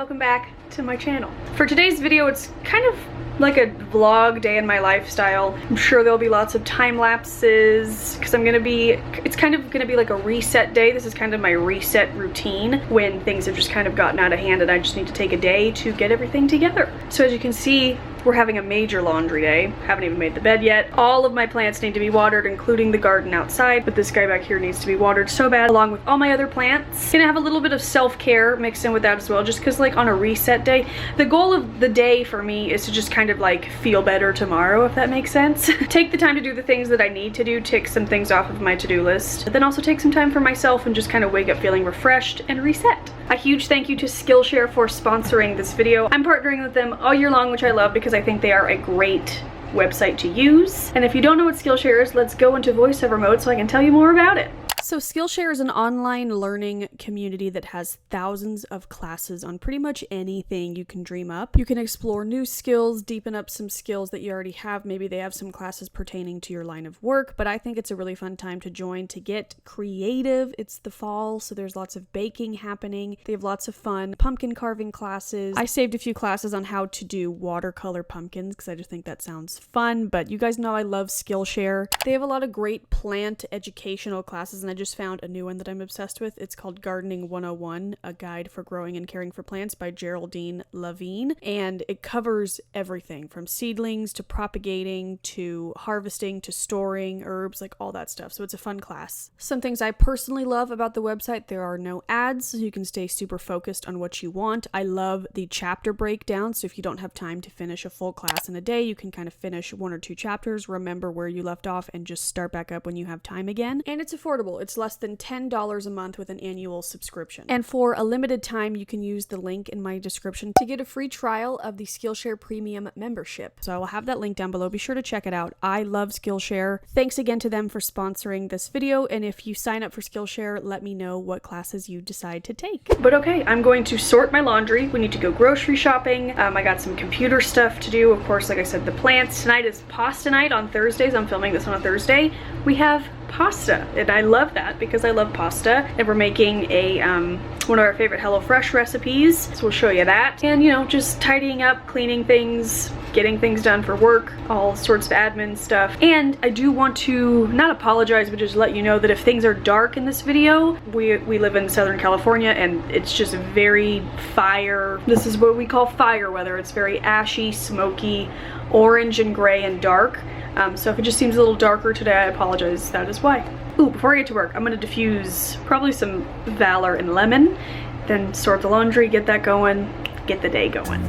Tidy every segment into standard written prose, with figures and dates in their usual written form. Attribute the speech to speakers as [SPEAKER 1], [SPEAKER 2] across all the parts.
[SPEAKER 1] welcome back to my channel. For today's video, it's kind of like a vlog day in my lifestyle. I'm sure there'll be lots of time lapses because it's kind of gonna be like a reset day. This is kind of my reset routine when things have just kind of gotten out of hand and I just need to take a day to get everything together. So as you can see, we're having a major laundry day. Haven't even made the bed yet. All of my plants need to be watered, including the garden outside, but this guy back here needs to be watered so bad, along with all my other plants. Gonna have a little bit of self-care mixed in with that as well, just because like on a reset day, the goal of the day for me is to just kind of like feel better tomorrow, if that makes sense. Take the time to do the things that I need to do, tick some things off of my to-do list, but then also take some time for myself and just kind of wake up feeling refreshed and reset. A huge thank you to Skillshare for sponsoring this video. I'm partnering with them all year long, which I love because I think they are a great website to use. And if you don't know what Skillshare is, let's go into voiceover mode so I can tell you more about it. So Skillshare is an online learning community that has thousands of classes on pretty much anything you can dream up. You can explore new skills, deepen up some skills that you already have. Maybe they have some classes pertaining to your line of work, but I think it's a really fun time to join to get creative. It's the fall, so there's lots of baking happening. They have lots of fun pumpkin carving classes. I saved a few classes on how to do watercolor pumpkins because I just think that sounds fun, but you guys know I love Skillshare. They have a lot of great plant educational classes, and I just found a new one that I'm obsessed with. It's called Gardening 101, A Guide for Growing and Caring for Plants by Geraldine Levine, and it covers everything from seedlings to propagating to harvesting to storing herbs, like all that stuff. So it's a fun class. Some things I personally love about the website: there are no ads, so you can stay super focused on what you want. I love the chapter breakdown, so if you don't have time to finish a full class in a day, you can kind of finish one or two chapters, remember where you left off, and just start back up when you have time again. And it's affordable. It's less than $10 a month with an annual subscription. And for a limited time, you can use the link in my description to get a free trial of the Skillshare Premium membership. So I will have that link down below. Be sure to check it out. I love Skillshare. Thanks again to them for sponsoring this video. And if you sign up for Skillshare, let me know what classes you decide to take. But okay, I'm going to sort my laundry. We need to go grocery shopping. I got some computer stuff to do. Of course, like I said, the plants. Tonight is pasta night on Thursdays. I'm filming this on a Thursday. We have pasta, and I love that because I love pasta, and we're making a one of our favorite HelloFresh recipes, so we'll show you that. And you know, just tidying up, cleaning things, getting things done for work, all sorts of admin stuff. And I do want to not apologize, but just let you know that if things are dark in this video, we live in Southern California and it's just very fire. This is what we call fire weather. It's very ashy, smoky, orange and gray and dark. So if it just seems a little darker today, I apologize. That is why. Ooh, before I get to work, I'm gonna diffuse probably some Valor and lemon, then sort the laundry, get that going, get the day going.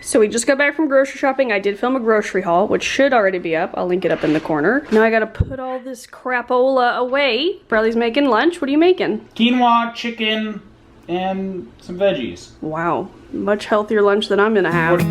[SPEAKER 1] So we just got back from grocery shopping. I did film a grocery haul, which should already be up. I'll link it up in the corner. Now I gotta put all this crapola away. Bradley's making lunch. What are you making?
[SPEAKER 2] Quinoa, chicken, and some veggies.
[SPEAKER 1] Wow, much healthier lunch than I'm gonna have.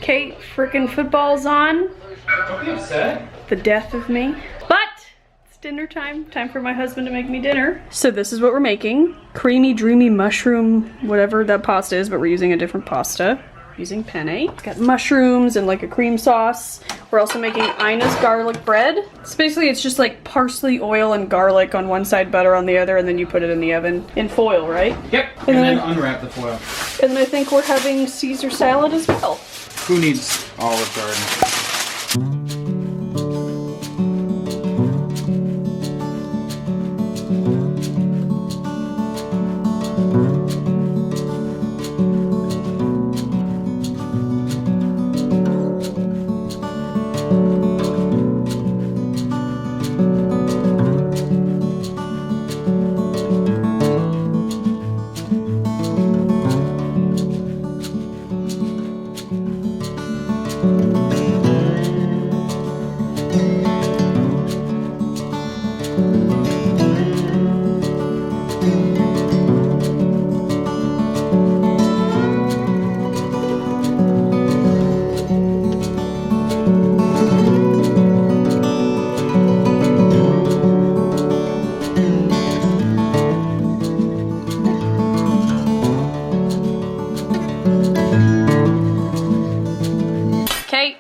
[SPEAKER 1] Okay, frickin' football's on.
[SPEAKER 2] Don't be upset.
[SPEAKER 1] The death of me. But it's dinner time. Time for my husband to make me dinner. So this is what we're making. Creamy, dreamy mushroom, whatever that pasta is, but we're using a different pasta. Using penne. It's got mushrooms and like a cream sauce. We're also making Ina's garlic bread. So basically it's just like parsley, oil, and garlic on one side, butter on the other, and then you put it in the oven in foil, right?
[SPEAKER 2] Yep, and then unwrap the foil.
[SPEAKER 1] And then I think we're having Caesar salad as well.
[SPEAKER 2] Who needs Olive Garden?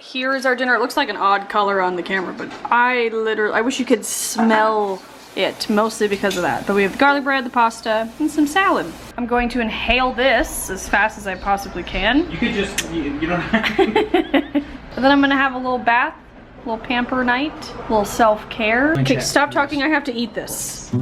[SPEAKER 1] Here's our dinner. It looks like an odd color on the camera, but I wish you could smell it, mostly because of that. But we have the garlic bread, the pasta, and some salad. I'm going to inhale this as fast as I possibly can.
[SPEAKER 2] You could just, you don't have to.
[SPEAKER 1] And then I'm gonna have a little bath, a little pamper night, a little self-care. Okay, stop talking, I have to eat this.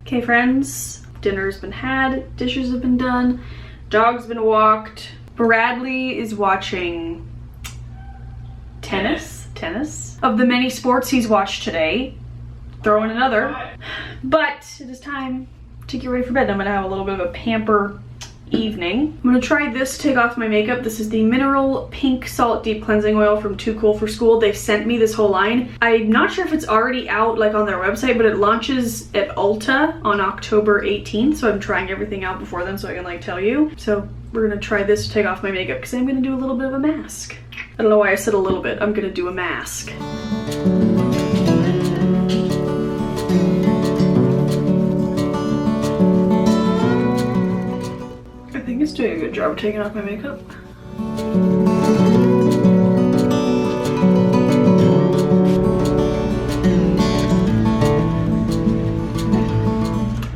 [SPEAKER 1] Okay friends, dinner's been had, dishes have been done, dog's been walked. Bradley is watching tennis. Of the many sports he's watched today, throw in another. But it is time to get ready for bed. I'm gonna have a little bit of a pamper evening. I'm gonna try this to take off my makeup. This is the Mineral Pink Salt Deep Cleansing Oil from Too Cool for School. They sent me this whole line. I'm not sure if it's already out like on their website, but it launches at Ulta on October 18th. So I'm trying everything out before then so I can like tell you. So we're gonna try this to take off my makeup because I'm gonna do a little bit of a mask. I don't know why I said a little bit. I'm gonna do a mask. I think it's doing a good job of taking off my makeup.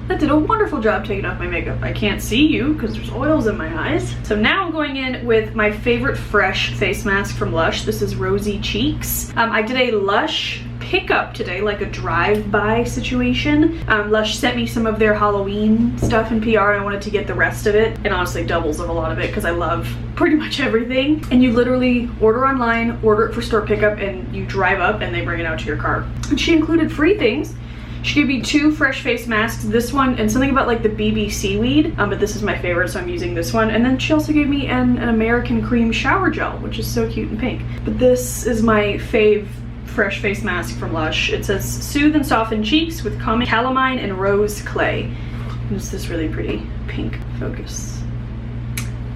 [SPEAKER 1] That did a wonderful job taking off my makeup. I can't see you because there's oils in my eyes. So now I'm going in with my favorite fresh face mask from Lush. This is Rosy Cheeks. I did a Lush pickup today, like a drive-by situation. Lush sent me some of their Halloween stuff in PR and I wanted to get the rest of it, and honestly doubles of a lot of it because I love pretty much everything. And you literally order online, order it for store pickup, and you drive up and they bring it out to your car. And she included free things. She gave me 2 fresh face masks, this one and something about like the BB seaweed, but this is my favorite so I'm using this one. And then she also gave me an American cream shower gel, which is so cute and pink. But this is my fave fresh face mask from Lush. It says soothe and soften cheeks with calamine and rose clay. And it's this really pretty pink focus.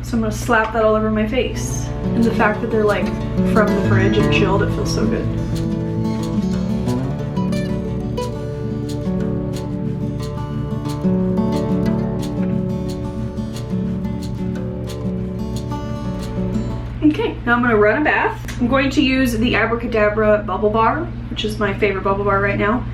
[SPEAKER 1] So I'm gonna slap that all over my face. And the fact that they're like from the fridge and chilled, it feels so good. Okay, now I'm gonna run a bath. I'm going to use the Abracadabra Bubble Bar, which is my favorite bubble bar right now.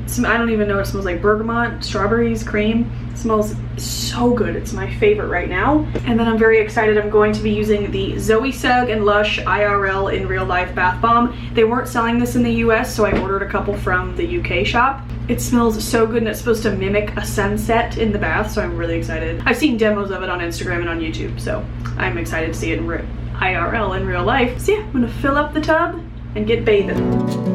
[SPEAKER 1] It's I don't even know what it smells like. Bergamot, strawberries, cream. It smells so good. It's my favorite right now. And then I'm very excited. I'm going to be using the Zoe Sugg and Lush IRL in Real Life Bath Bomb. They weren't selling this in the US, so I ordered a couple from the UK shop. It smells so good, and it's supposed to mimic a sunset in the bath, so I'm really excited. I've seen demos of it on Instagram and on YouTube, so I'm excited to see it in IRL in real life. So yeah, I'm gonna fill up the tub and get bathing.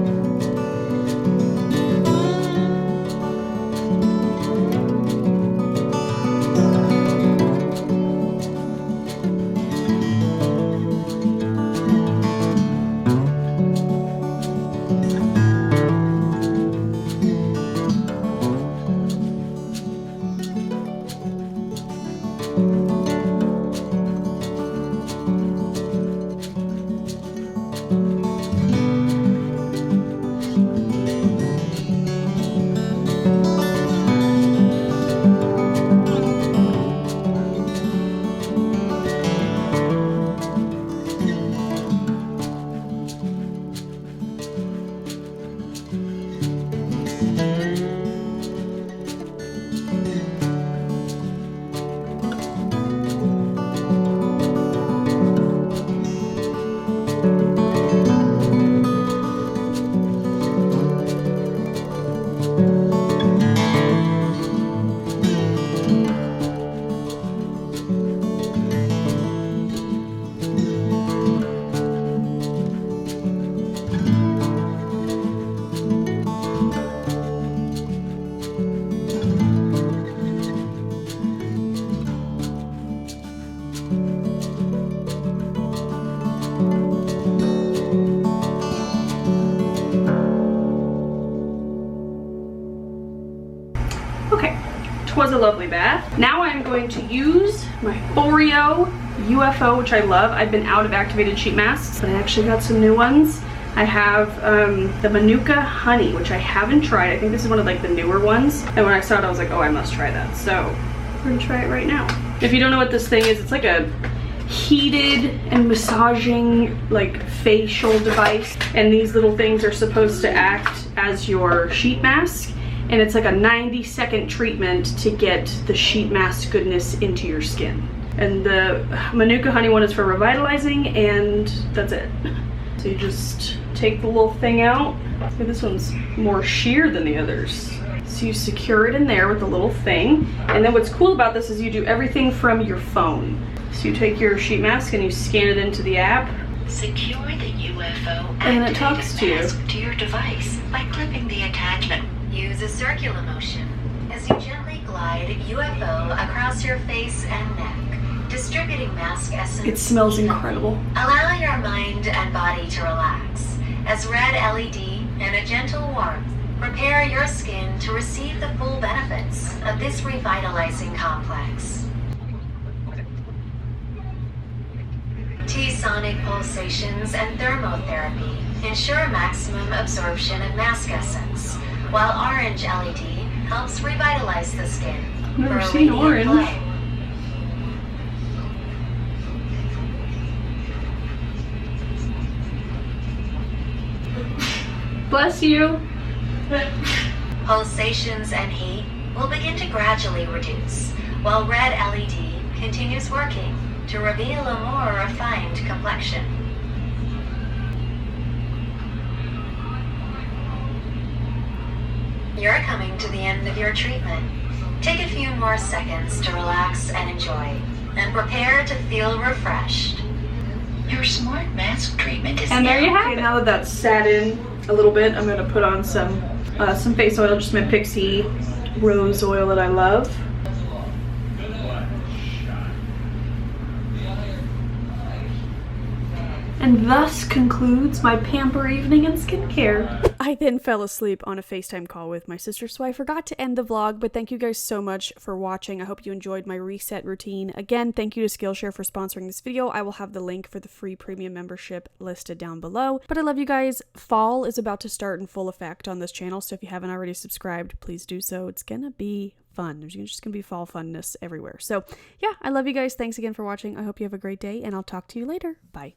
[SPEAKER 1] Okay, twas a lovely bath. Now I'm going to use my Foreo UFO, which I love. I've been out of activated sheet masks, but I actually got some new ones. I have the Manuka Honey, which I haven't tried. I think this is one of like the newer ones. And when I saw it, I was like, oh, I must try that. So we're gonna try it right now. If you don't know what this thing is, it's like a heated and massaging like facial device. And these little things are supposed to act as your sheet mask. And it's like a 90-second treatment to get the sheet mask goodness into your skin. And the Manuka Honey one is for revitalizing, and that's it. So you just take the little thing out. Okay, this one's more sheer than the others. So you secure it in there with the little thing. And then what's cool about this is you do everything from your phone. So you take your sheet mask and you scan it into the app.
[SPEAKER 3] Secure the UFO
[SPEAKER 1] and it talks to you.
[SPEAKER 3] To your device by clipping the attachment. Use a circular motion as you gently glide UFO across your face and neck, distributing mask essence.
[SPEAKER 1] It smells incredible.
[SPEAKER 3] Allow your mind and body to relax as red LED and a gentle warmth prepare your skin to receive the full benefits of this revitalizing complex. T-sonic pulsations and thermotherapy ensure maximum absorption of mask essence, while orange LED helps revitalize the skin.
[SPEAKER 1] Never seen orange.
[SPEAKER 3] Glow.
[SPEAKER 1] Bless you.
[SPEAKER 3] Pulsations and heat will begin to gradually reduce, while red LED continues working to reveal a more refined complexion. You're coming to the end of your treatment. Take a few more seconds to relax and enjoy, and prepare to feel refreshed. Your smart mask treatment is
[SPEAKER 1] and there you have it. Now that that's sat in a little bit, I'm gonna put on some face oil, just my Pixie rose oil that I love. And thus concludes my pamper evening in skincare. I then fell asleep on a FaceTime call with my sister, so I forgot to end the vlog, but thank you guys so much for watching. I hope you enjoyed my reset routine. Again, thank you to Skillshare for sponsoring this video. I will have the link for the free premium membership listed down below. But I love you guys. Fall is about to start in full effect on this channel, so if you haven't already subscribed, please do so. It's gonna be fun. There's just gonna be fall funness everywhere. So yeah, I love you guys. Thanks again for watching. I hope you have a great day, and I'll talk to you later. Bye.